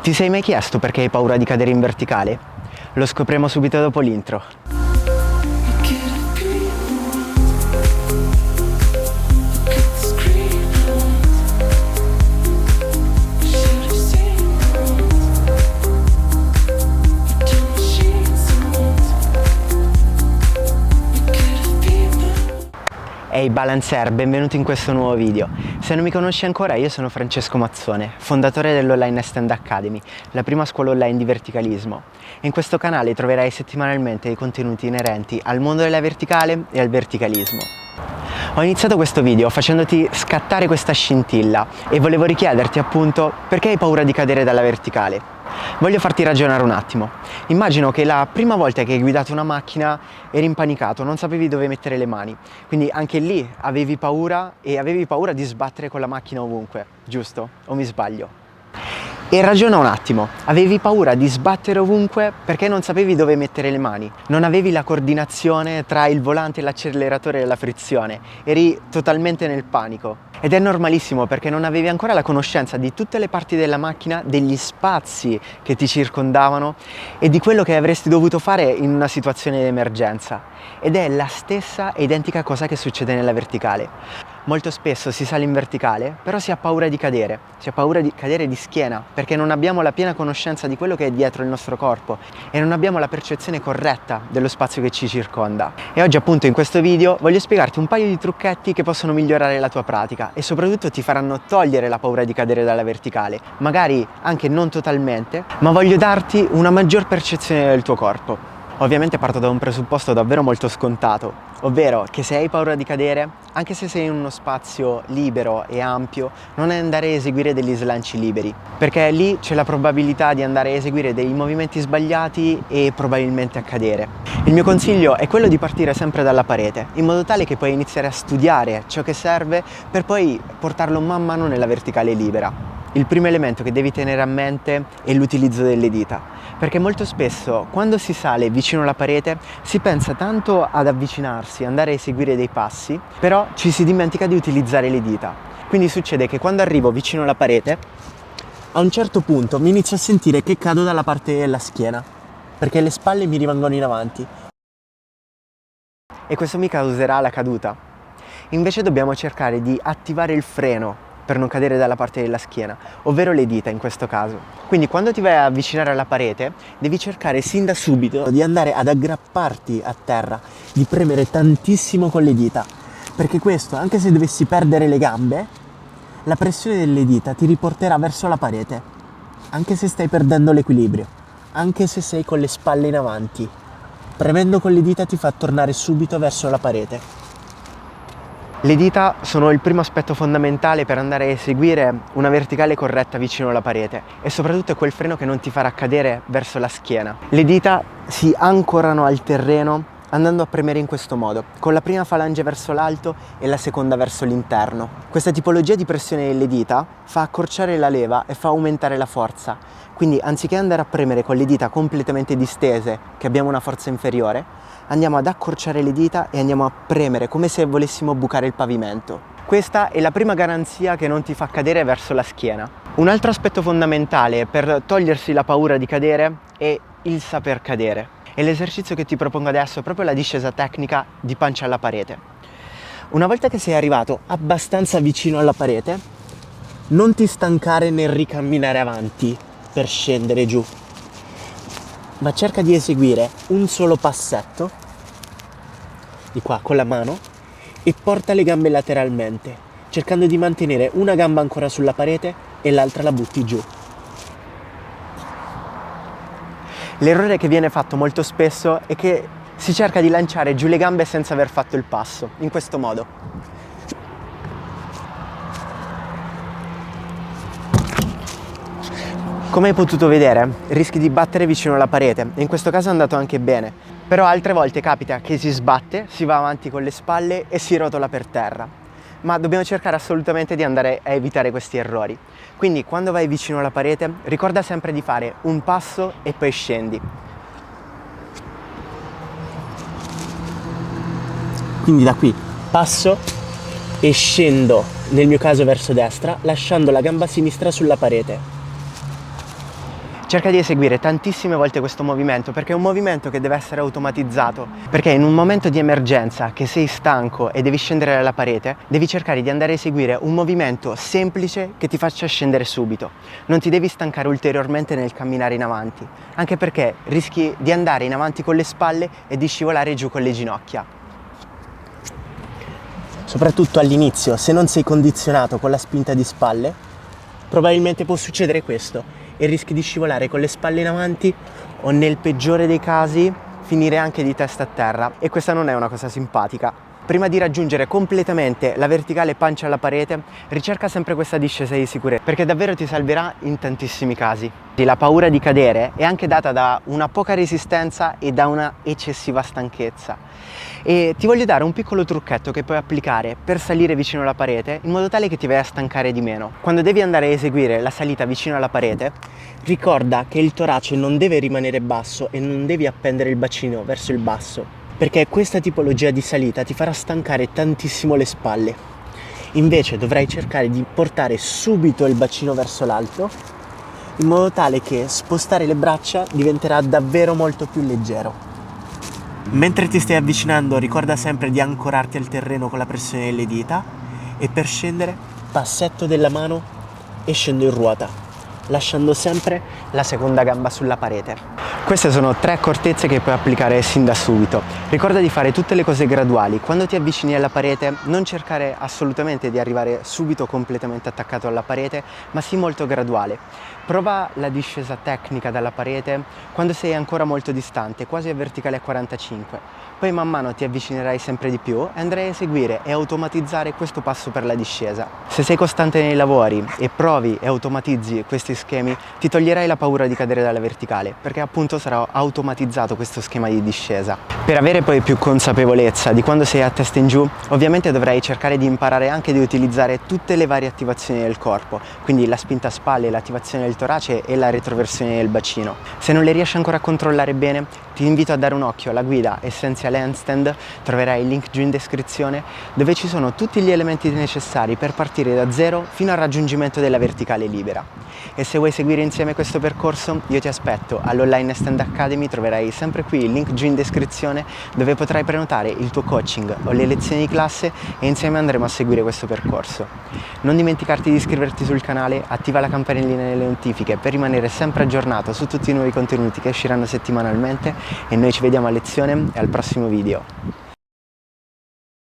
Ti sei mai chiesto perché hai paura di cadere in verticale? Lo scopriremo subito dopo l'intro. Ehi Balancer, benvenuto in questo nuovo video. Se non mi conosci ancora, io sono Francesco Mazzone, fondatore dell'Online Stand Academy, la prima scuola online di verticalismo. E in questo canale troverai settimanalmente dei contenuti inerenti al mondo della verticale e al verticalismo. Ho iniziato questo video facendoti scattare questa scintilla e volevo richiederti appunto perché hai paura di cadere dalla verticale. Voglio farti ragionare un attimo. Immagino che la prima volta che hai guidato una macchina eri impanicato, non sapevi dove mettere le mani, quindi anche lì avevi paura di sbattere con la macchina ovunque, giusto? O mi sbaglio? E ragiona un attimo, avevi paura di sbattere ovunque perché non sapevi dove mettere le mani, non avevi la coordinazione tra il volante, l'acceleratore e la frizione, eri totalmente nel panico. Ed è normalissimo perché non avevi ancora la conoscenza di tutte le parti della macchina, degli spazi che ti circondavano e di quello che avresti dovuto fare in una situazione di emergenza. Ed è la stessa e identica cosa che succede nella verticale. Molto spesso si sale in verticale, però si ha paura di cadere di schiena, perché non abbiamo la piena conoscenza di quello che è dietro il nostro corpo e non abbiamo la percezione corretta dello spazio che ci circonda. E oggi appunto in questo video voglio spiegarti un paio di trucchetti che possono migliorare la tua pratica e soprattutto ti faranno togliere la paura di cadere dalla verticale, magari anche non totalmente, ma voglio darti una maggior percezione del tuo corpo. Ovviamente parto da un presupposto davvero molto scontato, ovvero che se hai paura di cadere, anche se sei in uno spazio libero e ampio, non andare a eseguire degli slanci liberi, perché lì c'è la probabilità di andare a eseguire dei movimenti sbagliati e probabilmente a cadere. Il mio consiglio è quello di partire sempre dalla parete, in modo tale che puoi iniziare a studiare ciò che serve per poi portarlo man mano nella verticale libera. Il primo elemento che devi tenere a mente è l'utilizzo delle dita, perché molto spesso quando si sale vicino alla parete si pensa tanto ad avvicinarsi, andare a eseguire dei passi, però ci si dimentica di utilizzare le dita. Quindi succede che quando arrivo vicino alla parete, a un certo punto mi inizio a sentire che cado dalla parte della schiena, perché le spalle mi rimangono in avanti. E questo mi causerà la caduta. Invece dobbiamo cercare di attivare il freno per non cadere dalla parte della schiena, ovvero le dita in questo caso. Quindi quando ti vai a avvicinare alla parete, devi cercare sin da subito di andare ad aggrapparti a terra, di premere tantissimo con le dita, perché questo, anche se dovessi perdere le gambe, la pressione delle dita ti riporterà verso la parete, anche se stai perdendo l'equilibrio, anche se sei con le spalle in avanti. Premendo con le dita ti fa tornare subito verso la parete. Le dita sono il primo aspetto fondamentale per andare a eseguire una verticale corretta vicino alla parete e soprattutto è quel freno che non ti farà cadere verso la schiena. Le dita si ancorano al terreno andando a premere in questo modo, con la prima falange verso l'alto e la seconda verso l'interno. Questa tipologia di pressione delle dita fa accorciare la leva e fa aumentare la forza. Quindi anziché andare a premere con le dita completamente distese, che abbiamo una forza inferiore, andiamo ad accorciare le dita e andiamo a premere come se volessimo bucare il pavimento. Questa è la prima garanzia che non ti fa cadere verso la schiena. Un altro aspetto fondamentale per togliersi la paura di cadere è il saper cadere. E l'esercizio che ti propongo adesso è proprio la discesa tecnica di pancia alla parete. Una volta che sei arrivato abbastanza vicino alla parete, non ti stancare nel ricamminare avanti per scendere giù, ma cerca di eseguire un solo passetto di qua con la mano e porta le gambe lateralmente, cercando di mantenere una gamba ancora sulla parete e l'altra la butti giù. L'errore che viene fatto molto spesso è che si cerca di lanciare giù le gambe senza aver fatto il passo, in questo modo. Come hai potuto vedere, rischi di battere vicino alla parete e in questo caso è andato anche bene, però altre volte capita che si sbatte, si va avanti con le spalle e si rotola per terra. Ma dobbiamo cercare assolutamente di andare a evitare questi errori. Quindi quando vai vicino alla parete, ricorda sempre di fare un passo e poi scendi. Quindi da qui passo e scendo, nel mio caso verso destra, lasciando la gamba sinistra sulla parete. Cerca di eseguire tantissime volte questo movimento perché è un movimento che deve essere automatizzato, perché in un momento di emergenza che sei stanco e devi scendere dalla parete, devi cercare di andare a eseguire un movimento semplice che ti faccia scendere subito. Non ti devi stancare ulteriormente nel camminare in avanti, anche perché rischi di andare in avanti con le spalle e di scivolare giù con le ginocchia. Soprattutto all'inizio, se non sei condizionato con la spinta di spalle, probabilmente può succedere questo e rischi di scivolare con le spalle in avanti o, nel peggiore dei casi, finire anche di testa a terra, e questa non è una cosa simpatica. Prima di raggiungere completamente la verticale pancia alla parete, ricerca sempre questa discesa di sicurezza, perché davvero ti salverà in tantissimi casi. La paura di cadere è anche data da una poca resistenza e da una eccessiva stanchezza. E ti voglio dare un piccolo trucchetto che puoi applicare per salire vicino alla parete in modo tale che ti vai a stancare di meno. Quando devi andare a eseguire la salita vicino alla parete, ricorda che il torace non deve rimanere basso e non devi appendere il bacino verso il basso, perché questa tipologia di salita ti farà stancare tantissimo le spalle. Invece dovrai cercare di portare subito il bacino verso l'alto, in modo tale che spostare le braccia diventerà davvero molto più leggero. Mentre ti stai avvicinando, ricorda sempre di ancorarti al terreno con la pressione delle dita e per scendere, passetto della mano e scendo in ruota, lasciando sempre la seconda gamba sulla parete. Queste sono 3 accortezze che puoi applicare sin da subito. Ricorda di fare tutte le cose graduali. Quando ti avvicini alla parete, non cercare assolutamente di arrivare subito completamente attaccato alla parete, ma sì molto graduale. Prova la discesa tecnica dalla parete quando sei ancora molto distante, quasi a verticale a 45. Poi man mano ti avvicinerai sempre di più e andrai a eseguire e automatizzare questo passo per la discesa. Se sei costante nei lavori e provi e automatizzi questi schemi, ti toglierai la paura di cadere dalla verticale, perché appunto sarà automatizzato questo schema di discesa. Per avere poi più consapevolezza di quando sei a testa in giù, ovviamente dovrai cercare di imparare anche di utilizzare tutte le varie attivazioni del corpo, quindi la spinta a spalle, l'attivazione del torace e la retroversione del bacino. Se non le riesci ancora a controllare bene, ti invito a dare un occhio alla guida Essential Handstand, troverai il link giù in descrizione, dove ci sono tutti gli elementi necessari per partire da zero fino al raggiungimento della verticale libera. E se vuoi seguire insieme questo percorso, io ti aspetto all'Online Stand Academy, troverai sempre qui il link giù in descrizione, dove potrai prenotare il tuo coaching o le lezioni di classe e insieme andremo a seguire questo percorso. Non dimenticarti di iscriverti sul canale, attiva la campanellina delle notifiche per rimanere sempre aggiornato su tutti i nuovi contenuti che usciranno settimanalmente, e noi ci vediamo a lezione e al prossimo video.